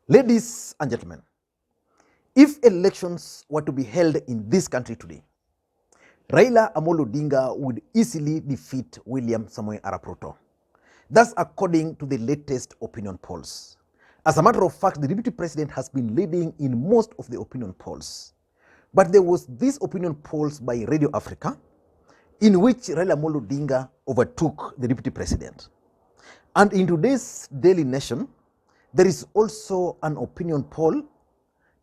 Ladies and gentlemen, if elections were to be held in this country today, Raila Odinga would easily defeat William Samoei Arap Ruto. That's according to the latest opinion polls. As a matter of fact, the deputy president has been leading in most of the opinion polls. But there was this opinion polls by Radio Africa in which Raila Odinga overtook the deputy president. And in today's Daily Nation, there is also an opinion poll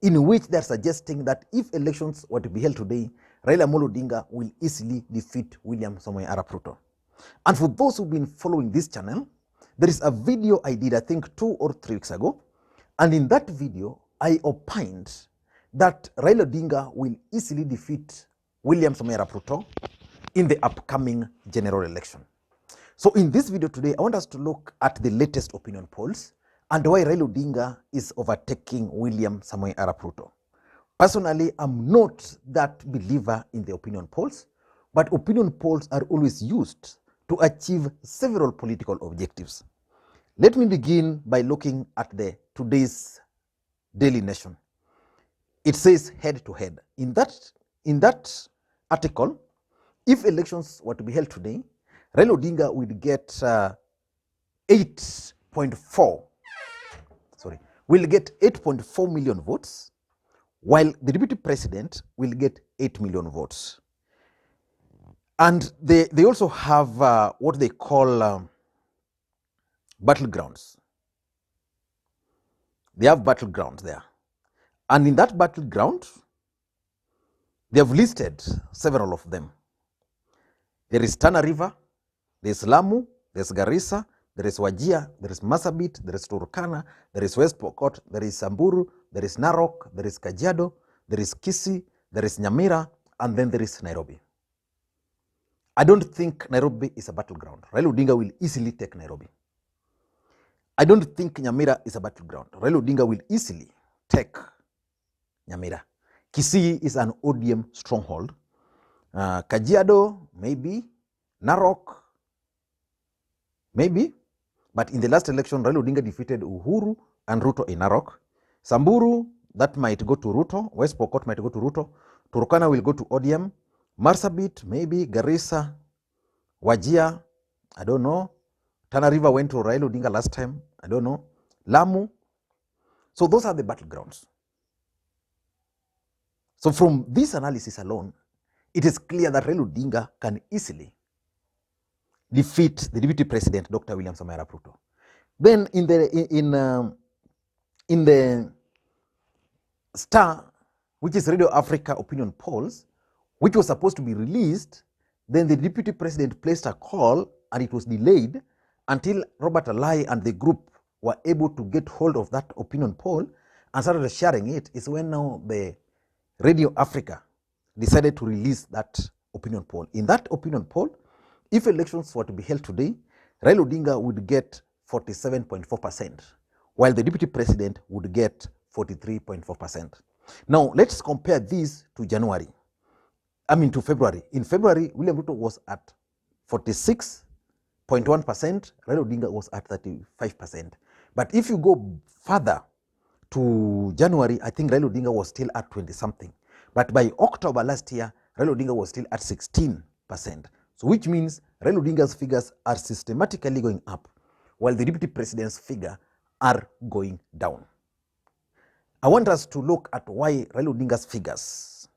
in which they're suggesting that if elections were to be held today, Raila Odinga will easily defeat William Samoei Arap Ruto. And for those who've been following this channel, there is a video I did, I think 2 or 3 weeks ago. And in that video, I opined that Raila Odinga will easily defeat William Samoei Arap Ruto in the upcoming general election. So in this video today, I want us to look at the latest opinion polls and why Raila Odinga is overtaking William Samoei Arap Ruto. Personally, I'm not that believer in the opinion polls, but opinion polls are always used to achieve several political objectives. Let me begin by looking at today's Daily Nation. It says head to head. In that article, if elections were to be held today, Raila Odinga would get 8.4 million votes, while the deputy president will get 8 million votes. And they also have what they call battlegrounds. They have battlegrounds there. And in that battleground, they have listed several of them. There is Tana River, there is Lamu, there is Garissa, there is Wajir, there is Marsabit, there is Turkana, there is West Pokot, there is Samburu, there is Narok, there is Kajiado, there is Kisii, there is Nyamira, and then there is Nairobi. I don't think Nairobi is a battleground. Raila Odinga will easily take Nairobi. I don't think Nyamira is a battleground. Raila Odinga will easily take Nyamira. Kisii is an ODM stronghold. Kajiado, maybe. Narok, maybe. But in the last election, Raila Odinga defeated Uhuru and Ruto in Narok. Samburu, that might go to Ruto. West Pokot might go to Ruto. Turkana will go to ODM. Marsabit, maybe. Garissa, Wajir, I don't know. Tana River went to Raila Odinga last time, I don't know. Lamu. So those are the battlegrounds. So from this analysis alone, it is clear that Raila Odinga can easily defeat the deputy president, Dr. William Samoei Arap Ruto. Then in the Star, which is Radio Africa opinion polls, which was supposed to be released, then the deputy president placed a call and it was delayed until Robert Alai and the group were able to get hold of that opinion poll and started sharing it. Is when now the Radio Africa decided to release that opinion poll. In that opinion poll, if elections were to be held today, Raila Odinga would get 47.4%, while the deputy president would get 43.4%. Now, let's compare this to February. In February, William Ruto was at 46.1%, Raila Odinga was at 35%. But if you go further to January, I think Raila Odinga was still at 20-something. But by October last year, Raila Odinga was still at 16%. So which means Raila Odinga's figures are systematically going up, while the deputy president's figure are going down. I want us to look at why Raila Odinga's figures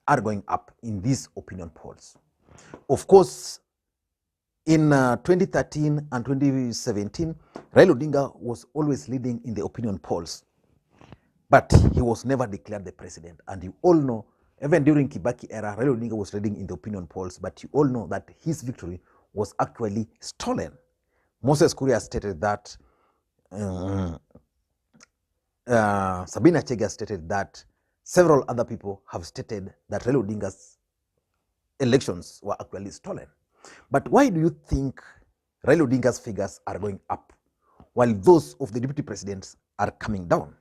are going up in these opinion polls. Of course, in 2013 and 2017, Raila Odinga was always leading in the opinion polls, but he was never declared the president. And you all know, even during Kibaki era, Raila Odinga was leading in the opinion polls, but you all know that his victory was actually stolen. Moses Kuria stated that, Sabina Chege stated that, several other people have stated that Raila Odinga's elections were actually stolen. But why do you think Raila Odinga's figures are going up while those of the deputy presidents are coming down?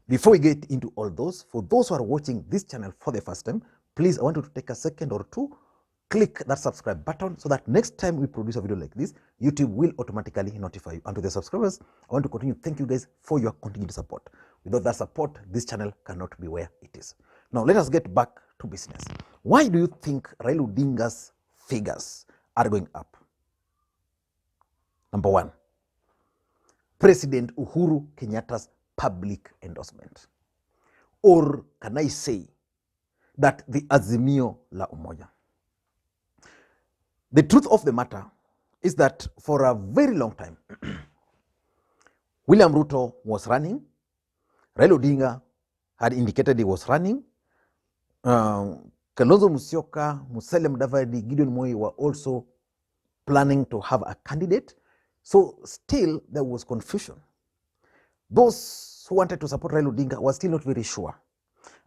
Before we get into all those, for those who are watching this channel for the first time, please, I want you to take a second or two click that subscribe button so that next time we produce a video like this, YouTube will automatically notify you. And to the subscribers, I want to continue. Thank you guys for your continued support. Without that support, this channel cannot be where it is. Now, let us get back to business. Why do you think Raila Odinga's figures are going up? Number one, President Uhuru Kenyatta's public endorsement. Or can I say that the Azimio la Umoja? The truth of the matter is that for a very long time, William Ruto was running. Raila Odinga had indicated he was running. Kalonzo Musyoka, Musalia Mudavadi, Gideon Moi were also planning to have a candidate. So still there was confusion. Those who wanted to support Raila Odinga were still not very sure.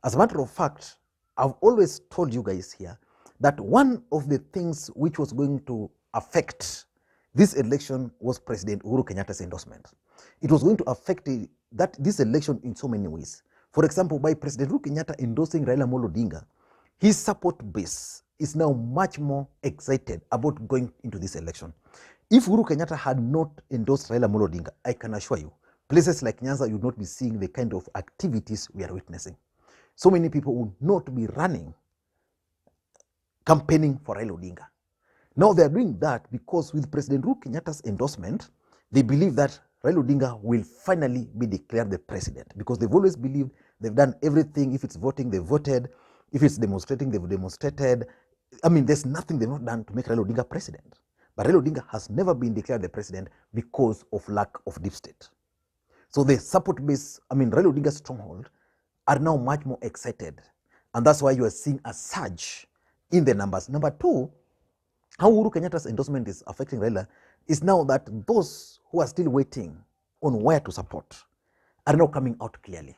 As a matter of fact, I've always told you guys here that one of the things which was going to affect this election was President Uhuru Kenyatta's endorsement. It was going to affect this election in so many ways. For example, by President Uhuru Kenyatta endorsing Raila Odinga, his support base is now much more excited about going into this election. If Uhuru Kenyatta had not endorsed Raila Odinga, I can assure you, places like Nyanza, you would not be seeing the kind of activities we are witnessing. So many people would not be running, campaigning for Raila Odinga. Now they are doing that because with President Uhuru Kenyatta's endorsement, they believe that Raila Odinga will finally be declared the president, because they've always believed they've done everything. If it's voting, they've voted. If it's demonstrating, they've demonstrated. I mean, there's nothing they've not done to make Raila Odinga president. But Raila Odinga has never been declared the president because of lack of deep state. So the support base, Raila Odinga's stronghold, are now much more excited. And that's why you are seeing a surge in the numbers. Number two, how Uhuru Kenyatta's endorsement is affecting Raila is now that those who are still waiting on where to support are now coming out clearly.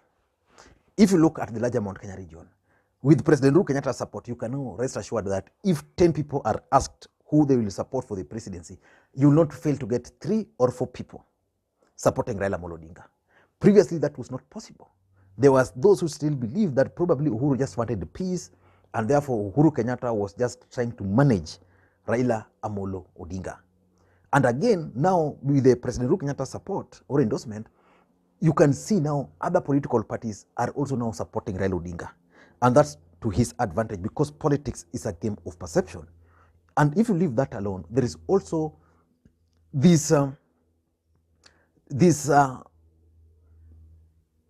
If you look at the larger Mount Kenya region, with President Uhuru Kenyatta's support, you can now rest assured that if 10 people are asked who they will support for the presidency, you will not fail to get 3 or 4 people supporting Raila Odinga. Previously, that was not possible. There was those who still believed that probably Uhuru just wanted the peace, and therefore Uhuru Kenyatta was just trying to manage Raila Amolo Odinga. And again, now with the President Uhuru Kenyatta's support or endorsement, you can see now other political parties are also now supporting Raila Odinga. And that's to his advantage, because politics is a game of perception. And if you leave that alone, there is also these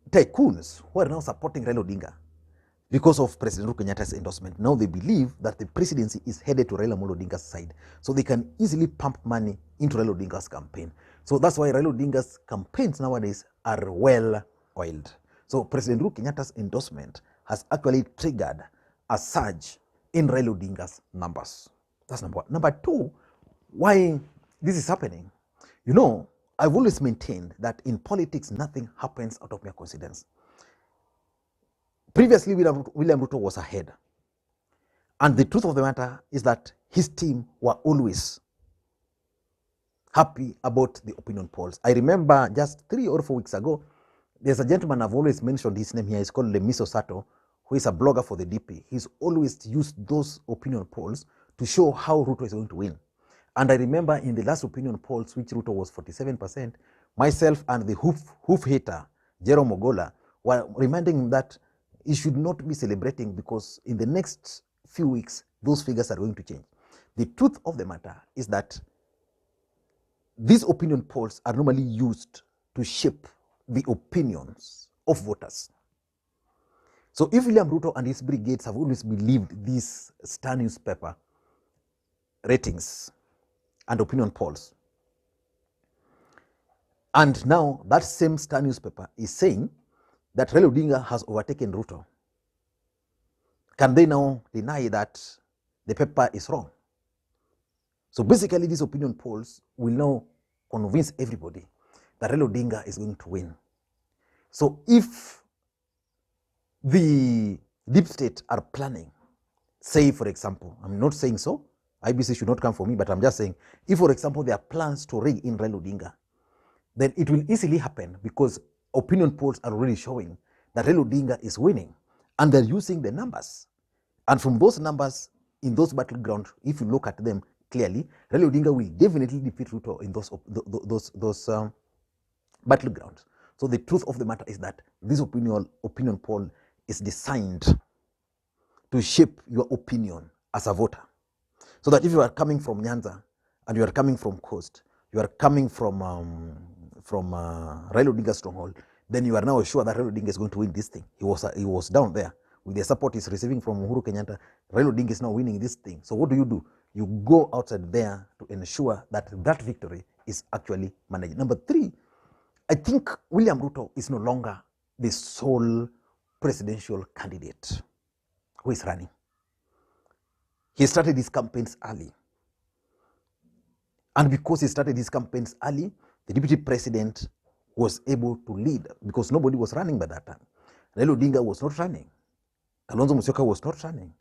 tycoons who are now supporting Raila Odinga because of President Uhuru Kenyatta's endorsement. Now they believe that the presidency is headed to Raila Odinga's side, so they can easily pump money into Raila Odinga's campaign. So that's why Raila Odinga's campaigns nowadays are well oiled. So President Uhuru Kenyatta's endorsement has actually triggered a surge in Raila Odinga's numbers. That's number one. Number two, why this is happening. You know, I've always maintained that in politics, nothing happens out of mere coincidence. Previously, William Ruto was ahead. And the truth of the matter is that his team were always happy about the opinion polls. I remember just 3 or 4 weeks ago, there's a gentleman I've always mentioned his name here. He's called Mr Sato, who is a blogger for the DP. He's always used those opinion polls to show how Ruto is going to win. And I remember in the last opinion polls, which Ruto was 47%, myself and the hoof hater, Jerome Ogola, were reminding him that he should not be celebrating, because in the next few weeks, those figures are going to change. The truth of the matter is that these opinion polls are normally used to shape the opinions of voters. So if William Ruto and his brigades have always believed these Star newspaper ratings and opinion polls, and now that same Star newspaper is saying that Raila Odinga has overtaken Ruto, can they now deny that the paper is wrong? So basically, these opinion polls will now convince everybody that Raila Odinga is going to win. So if the deep state are planning, say for example, I'm not saying so, IBC should not come for me, but I'm just saying, if for example there are plans to rig in Raila Odinga, then it will easily happen, because opinion polls are already showing that Raila Odinga is winning, and they're using the numbers. And from those numbers, in those battlegrounds, if you look at them clearly, Raila Odinga will definitely defeat Ruto in those battlegrounds. So the truth of the matter is that this opinion poll is designed to shape your opinion as a voter. So that if you are coming from Nyanza and you are coming from Coast, you are coming from Raila Odinga stronghold, then you are now sure that Raila Odinga is going to win this thing. He was down there with the support he's receiving from Uhuru Kenyatta. Raila Odinga is now winning this thing. So what do? You go outside there to ensure that that victory is actually managed. Number 3, I think William Ruto is no longer the sole presidential candidate who is running. He started his campaigns early. And because he started his campaigns early, the deputy president was able to lead because nobody was running by that time. Raila Odinga was not running. Kalonzo Musyoka was not running.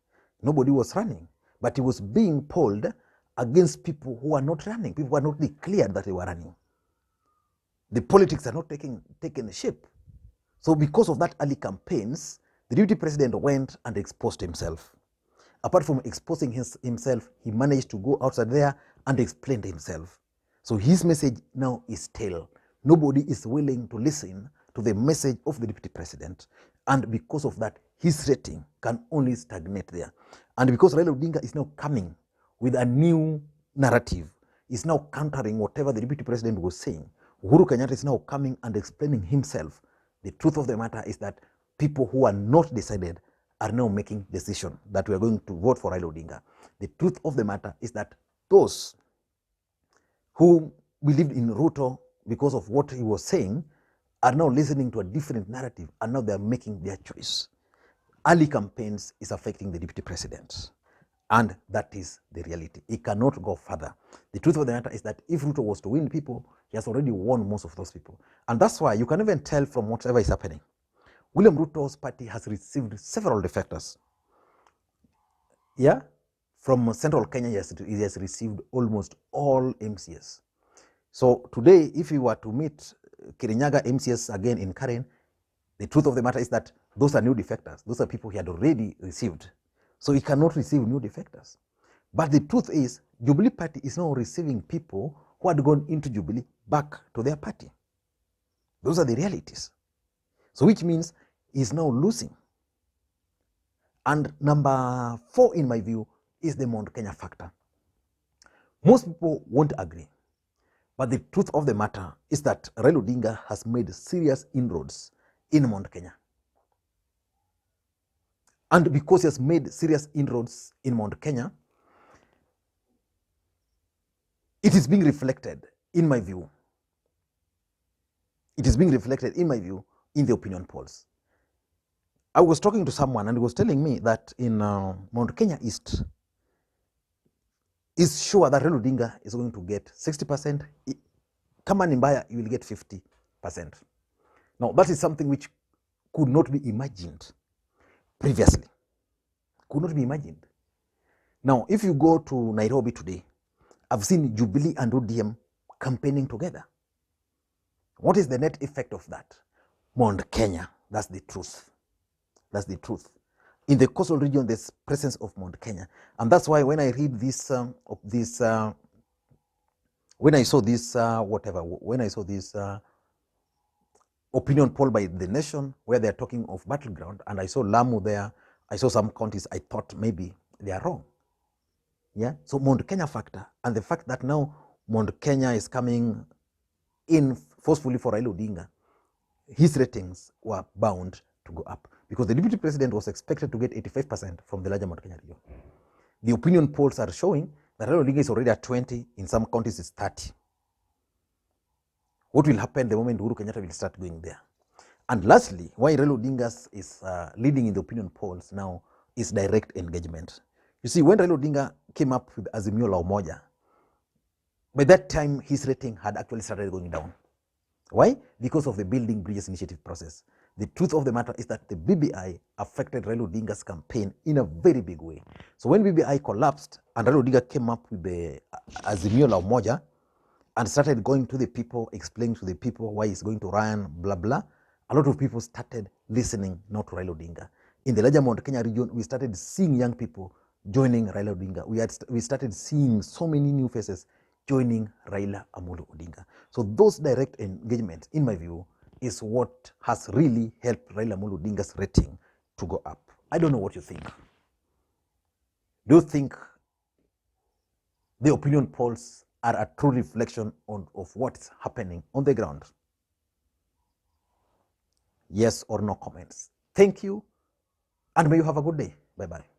Nobody was running. But he was being polled against people who are not running. People who are not declared that they were running. The politics are not taking shape. So because of that early campaigns, the deputy president went and exposed himself. Apart from exposing himself, he managed to go outside there and explain himself. So his message now is stale. Nobody is willing to listen to the message of the deputy president. And because of that, his rating can only stagnate there. And because Raila Odinga is now coming with a new narrative, is now countering whatever the deputy president was saying, Uhuru Kenyatta is now coming and explaining himself. The truth of the matter is that people who are not decided are now making decision that we are going to vote for Raila Odinga. The truth of the matter is that those who believed in Ruto because of what he was saying are now listening to a different narrative, and now they are making their choice. Early campaigns is affecting the deputy president, and that is the reality. He cannot go further. The truth of the matter is that if Ruto was to win people, he has already won most of those people. And that's why you can even tell from whatever is happening. William Ruto's party has received several defectors. Yeah? From central Kenya, he has received almost all MCS. So today, if you were to meet Kirinyaga MCS again in Karen, the truth of the matter is that those are new defectors. Those are people he had already received. So he cannot receive new defectors. But the truth is, Jubilee Party is now receiving people who had gone into Jubilee back to their party. Those are the realities. So which means he's now losing. And number 4, in my view, is the Mount Kenya factor. Most people won't agree. But the truth of the matter is that Raila Odinga has made serious inroads in Mount Kenya. And because he has made serious inroads in Mount Kenya, it is being reflected, in my view. It is being reflected, in my view, in the opinion polls. I was talking to someone and he was telling me that in Mount Kenya East, is sure that Raila Odinga is going to get 60%. Kama ni mbaya, you will get 50%. Now, that is something which could not be imagined previously. Could not be imagined. Now, if you go to Nairobi today, I've seen Jubilee and ODM campaigning together. What is the net effect of that? Mount Kenya, that's the truth. That's the truth. In the coastal region, there's presence of Mount Kenya. And that's why when I read this, when I saw this opinion poll by The Nation, where they're talking of battleground, and I saw Lamu there, I saw some counties, I thought maybe they are wrong. Yeah, so Mount Kenya factor, and the fact that now Mount Kenya is coming in forcefully for Raila Odinga, his ratings were bound to go up because the deputy president was expected to get 85% from the larger Mount Kenya region. The opinion polls are showing that Raila Odinga is already at 20, in some counties it's 30. What will happen the moment Uhuru Kenyatta will start going there? And lastly, why Raila Odinga is leading in the opinion polls now is direct engagement. You see, when Raila Odinga came up with Azimio la Umoja, by that time his rating had actually started going down. Why? Because of the Building Bridges Initiative process. The truth of the matter is that the BBI affected Raila Odinga's campaign in a very big way. So when BBI collapsed and Raila Odinga came up with the Azimio la Umoja and started going to the people, explaining to the people why he's going to run, blah, blah, a lot of people started listening now to Raila Odinga. In the larger Mount Kenya region, we started seeing young people joining Raila Odinga. We started seeing so many new faces joining Raila Amolo Odinga. So those direct engagements, in my view, is what has really helped Raila Amolo Odinga's rating to go up. I don't know what you think. Do you think the opinion polls are a true reflection of what's happening on the ground? Yes or no comments. Thank you, and may you have a good day. Bye-bye.